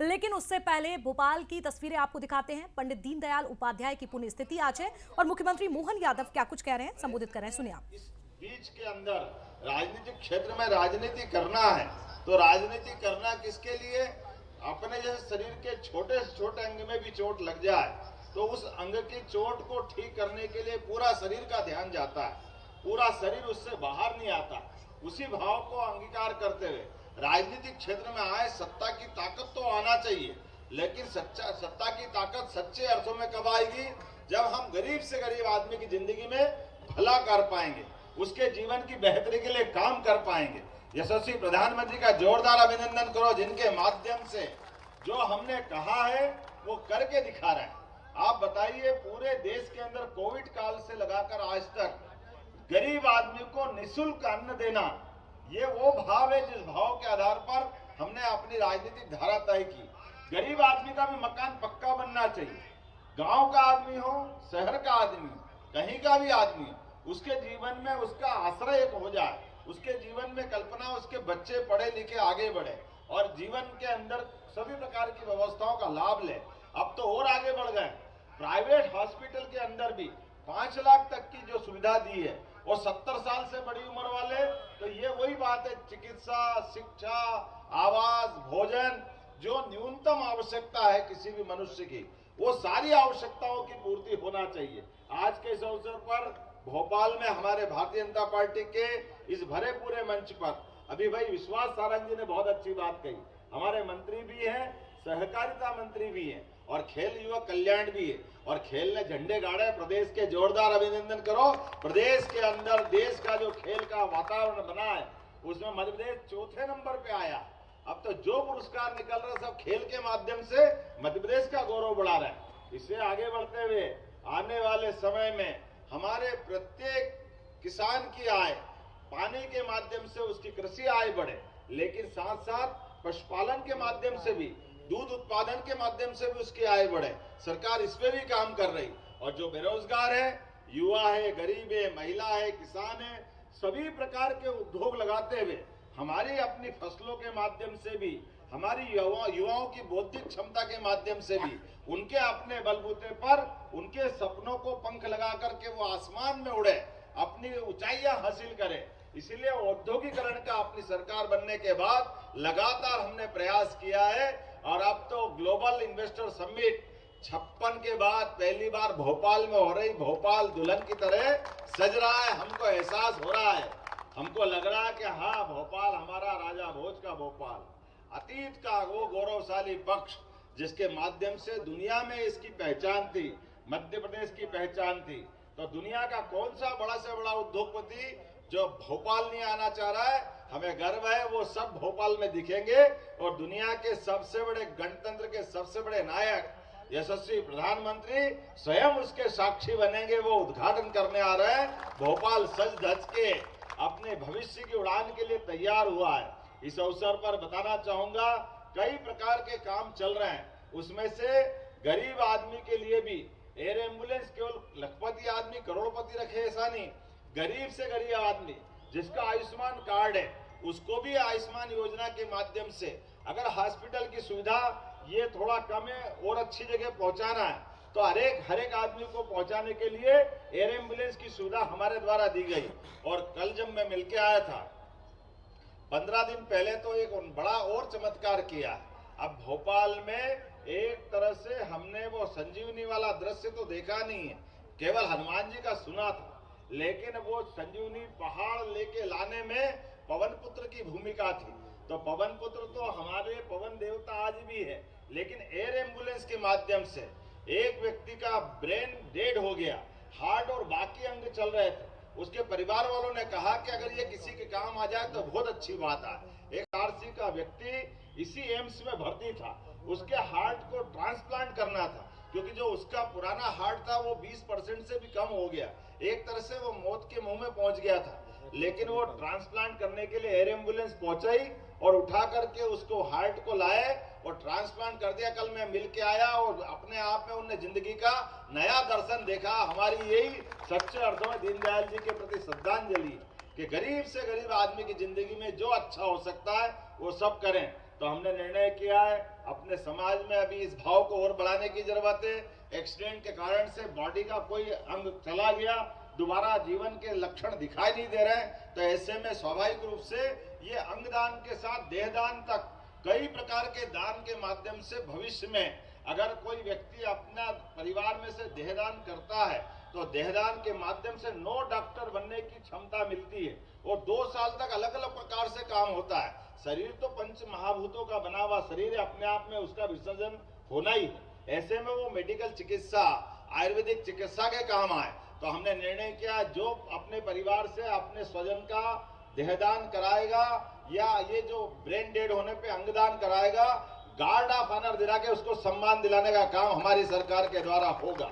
लेकिन उससे पहले भोपाल की तस्वीरें आपको दिखाते हैं। पंडित दीनदयाल उपाध्याय की पुण्य स्थिति आज है और मुख्यमंत्री मोहन यादव क्या कुछ कह रहे हैं, संबोधित कर रहे हैं, सुनिए आप। इस बीच के अंदर राजनीतिक क्षेत्र में राजनीति करना है तो राजनीति करना किसके लिए? अपने जैसे शरीर के छोटे से छोटे अंग में भी चोट लग जाए तो उस अंग की चोट को ठीक करने के लिए पूरा शरीर का ध्यान जाता है, पूरा शरीर उससे बाहर नहीं आता। उसी भाव को अंगीकार करते हुए राजनीतिक क्षेत्र में आए, सत्ता की ताकत तो आना चाहिए, लेकिन सत्ता की ताकत सच्चे अर्थों में कब आएगी? जब हम गरीब से गरीब आदमी की जिंदगी में भला कर पाएंगे, उसके जीवन की बेहतरी के लिए काम कर पाएंगे। यशस्वी प्रधानमंत्री का जोरदार अभिनंदन करो, जिनके माध्यम से जो हमने कहा है वो करके दिखा रहे हैं। आप बताइए, पूरे देश के अंदर कोविड काल से लगाकर आज तक गरीब आदमी को निःशुल्क अन्न देना, ये वो भाव है जिस भाव के आधार पर हमने अपनी राजनीतिक धारा तय की। गरीब आदमी का भी मकान पक्का बनना चाहिए। गांव का आदमी हो, शहर का आदमी, कहीं का भी आदमी, उसके जीवन में उसका आश्रय एक हो जाए, उसके जीवन में कल्पना, उसके बच्चे पढ़े लिखे आगे बढ़े और जीवन के अंदर सभी प्रकार की व्यवस्थाओं का लाभ ले। अब तो और आगे बढ़ गए, प्राइवेट हॉस्पिटल के अंदर भी 5 लाख तक की जो सुविधा दी है और 70 साल से बड़ी उम्र वाले, तो ये वही बात है, चिकित्सा, शिक्षा, आवास, भोजन, जो न्यूनतम आवश्यकता है किसी भी मनुष्य की, वो सारी आवश्यकताओं की पूर्ति होना चाहिए। आज के इस अवसर पर भोपाल में हमारे भारतीय जनता पार्टी के इस भरे पूरे मंच पर अभी भाई विश्वास सारंग जी ने बहुत अच्छी बात कही। हमारे मंत्री भी हैं, सहकारिता मंत्री भी हैं और खेल युवक कल्याण भी है, और खेल ने झंडे गाड़े प्रदेश के। जोरदार अभिनंदन करो। प्रदेश के अंदर देश का जो खेल का वातावरण बना है उसमें मध्य प्रदेश 4थे नंबर पे आया। अब तो जो पुरस्कार निकल रहे सब खेल के माध्यम से मध्य प्रदेश का गौरव बढ़ा रहे हैं। इससे आगे बढ़ते हुए आने वाले समय में हमारे प्रत्येक किसान की आय पानी के माध्यम से उसकी कृषि आय बढ़े, लेकिन साथ साथ पशुपालन के माध्यम से भी, दूध उत्पादन के माध्यम से भी उसकी आय बढ़े। सरकार इस पे भी काम कर रही। और जो बेरोजगार है, युवा है, गरीब है, महिला है, किसान है, सभी प्रकार के उद्योग लगाते हुए हमारी अपनी फसलों के माध्यम से भी, हमारी युवाओं की बौद्धिक क्षमता के माध्यम से भी, उनके अपने बलबूते पर उनके सपनों को पंख लगा करके वो आसमान में उड़े, अपनी ऊंचाइयां हासिल करें। इसीलिए औद्योगिकरण का अपनी सरकार बनने के बाद लगातार हमने प्रयास किया है और अब तो ग्लोबल इन्वेस्टर समिट 56 के बाद पहली बार भोपाल में हो रही। भोपाल दुल्हन की तरह सज रहा है, हमको एहसास हो रहा है, हमको लग रहा है कि हाँ, भोपाल हमारा राजा भोज का भोपाल, अतीत का वो गौरवशाली पक्ष जिसके माध्यम से दुनिया में इसकी पहचान थी, मध्य प्रदेश की पहचान थी। तो दुनिया का कौन सा बड़ा से बड़ा उद्योगपति जो भोपाल नहीं आना चाह रहा है? हमें गर्व है, वो सब भोपाल में दिखेंगे और दुनिया के सबसे बड़े गणतंत्र के सबसे बड़े नायक यशस्वी प्रधानमंत्री स्वयं उसके साक्षी बनेंगे। वो उद्घाटन करने आ रहे हैं। भोपाल सज धज के अपने भविष्य की उड़ान के लिए तैयार हुआ है। इस अवसर पर बताना चाहूंगा, कई प्रकार के काम चल रहे हैं, उसमें से गरीब आदमी के लिए भी एयर एम्बुलेंस केवल लखपति आदमी करोड़पति रखे ऐसा नहीं, गरीब से गरीब आदमी जिसका आयुष्मान कार्ड है उसको भी आयुष्मान योजना के माध्यम से, अगर हॉस्पिटल की सुविधा ये थोड़ा कम है और अच्छी जगह पहुंचाना है तो हर एक आदमी को पहुंचाने के लिए एयर एम्बुलेंस की सुविधा हमारे द्वारा दी गई। और कल जब मैं मिलके आया था 15 दिन पहले, तो एक बड़ा और चमत्कार किया। अब भोपाल में एक तरह से हमने वो संजीवनी वाला दृश्य तो देखा नहीं है, केवल हनुमान जी का सुना था, लेकिन वो संजीवनी पहाड़ लेके लाने में पवन पुत्र की भूमिका थी। तो पवन पुत्र तो हमारे पवन देवता आज भी है, लेकिन एयर एम्बुलेंस के माध्यम से एक व्यक्ति का ब्रेन डेड हो गया, हार्ट और बाकी अंग चल रहे थे, उसके परिवार वालों ने कहा कि अगर ये किसी के काम आ जाए तो बहुत अच्छी बात है। एक आरसी का व्यक्ति इसी एम्स में भर्ती था, उसके हार्ट को ट्रांसप्लांट करना था, क्योंकि जो उसका पुराना हार्ट था वो 20% से भी कम हो गया, एक तरह से वो मौत के मुंह में पहुंच गया था। लेकिन वो ट्रांसप्लांट करने के लिए एयर एम्बुलेंस पहुंचाई और उठा करके उसको हार्ट को लाए और ट्रांसप्लांट कर दिया। कल मैं मिल के आया और अपने आप में उन्हें जिंदगी का नया दर्शन देखा। हमारी यही सच्चे अर्थों में दीनदयाल जी के प्रति श्रद्धांजलि कि गरीब से गरीब आदमी की जिंदगी में जो अच्छा हो सकता है वो सब करें। तो हमने निर्णय किया है अपने समाज में अभी इस भाव को और बढ़ाने की जरूरत है। एक्सीडेंट के कारण से बॉडी का कोई अंग चला गया, दोबारा जीवन के लक्षण दिखाई नहीं दे रहे, तो ऐसे में स्वाभाविक रूप से ये अंगदान के साथ देहदान तक कई प्रकार के दान के माध्यम से भविष्य में अगर कोई व्यक्ति अपना परिवार में से देहदान करता है तो देहदान के माध्यम से 9 डॉक्टर बनने की क्षमता मिलती है और 2 साल तक अलग अलग प्रकार से काम होता है। शरीर तो पंच महाभूतों का बना हुआ शरीर है, अपने आप में उसका विसर्जन होना ही है। ऐसे में वो मेडिकल चिकित्सा, आयुर्वेदिक चिकित्सा के काम आए, तो हमने निर्णय किया जो अपने परिवार से अपने स्वजन का देहदान कराएगा या ये जो ब्रेन डेड होने पे अंगदान कराएगा, गार्ड ऑफ ऑनर दिला के उसको सम्मान दिलाने का काम हमारी सरकार के द्वारा होगा।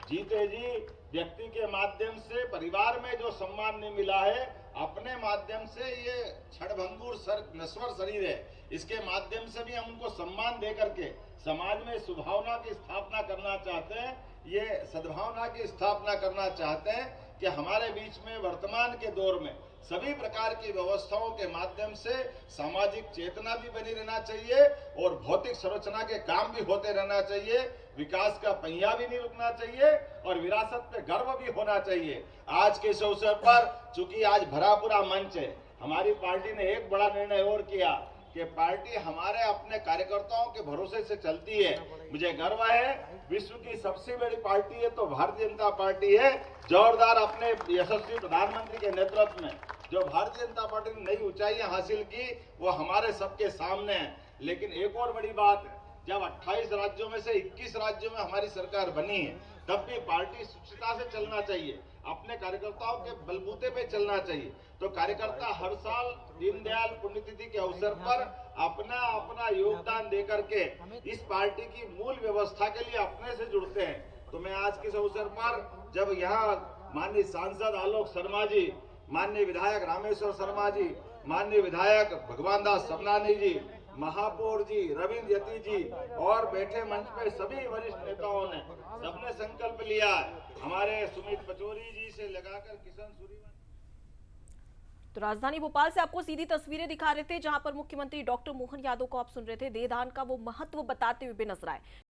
जीते जी व्यक्ति के माध्यम से परिवार में जो सम्मान नहीं मिला है, अपने माध्यम से ये क्षणभंगुर नश्वर शरीर है, इसके माध्यम से भी हम उनको सम्मान दे करके समाज में सुभावना की स्थापना करना चाहते हैं, ये सद्भावना की स्थापना करना चाहते हैं कि हमारे बीच में वर्तमान के दौर में सभी प्रकार की व्यवस्थाओं के माध्यम से सामाजिक चेतना भी बनी रहना चाहिए और भौतिक संरचना के काम भी होते रहना चाहिए, विकास का पहिया भी नहीं रुकना चाहिए और विरासत पे गर्व भी होना चाहिए। आज के इस अवसर पर चूंकि आज भरा पूरा मंच है, हमारी पार्टी ने एक बड़ा निर्णय और किया कि पार्टी हमारे अपने कार्यकर्ताओं के भरोसे से चलती है। मुझे गर्व है, विश्व की सबसे बड़ी पार्टी है तो भारतीय जनता पार्टी है। जोरदार अपने यशस्वी प्रधानमंत्री के नेतृत्व में जो भारतीय जनता पार्टी ने नई ऊंचाइयां हासिल की वो हमारे सबके सामने है। लेकिन एक और बड़ी बात है, जब 28 राज्यों में से 21 राज्यों में हमारी सरकार बनी है, तब भी पार्टी सुचिता से चलना चाहिए, अपने कार्यकर्ताओं के बलबूते पे चलना चाहिए। तो कार्यकर्ता हर साल दीनदयाल पुण्यतिथि के अवसर पर अपना अपना योगदान दे करके इस पार्टी की मूल व्यवस्था के लिए अपने से जुड़ते हैं। तो मैं आज के इस अवसर पर जब यहाँ माननीय सांसद आलोक शर्मा जी, माननीय विधायक रामेश्वर शर्मा जी, माननीय विधायक भगवान दास सबनानी जी, महापौर जी, रविंद्र यति जी और बैठे मंच पे सभी वरिष्ठ नेताओं ने सबने संकल्प लिया है, हमारे सुमित पचौरी जी से लगाकर किशन सूरीवंशी। तो राजधानी भोपाल से आपको सीधी तस्वीरें दिखा रहे थे, जहां पर मुख्यमंत्री डॉक्टर मोहन यादव को आप सुन रहे थे, देहदान का वो महत्व बताते हुए भी नजर आए।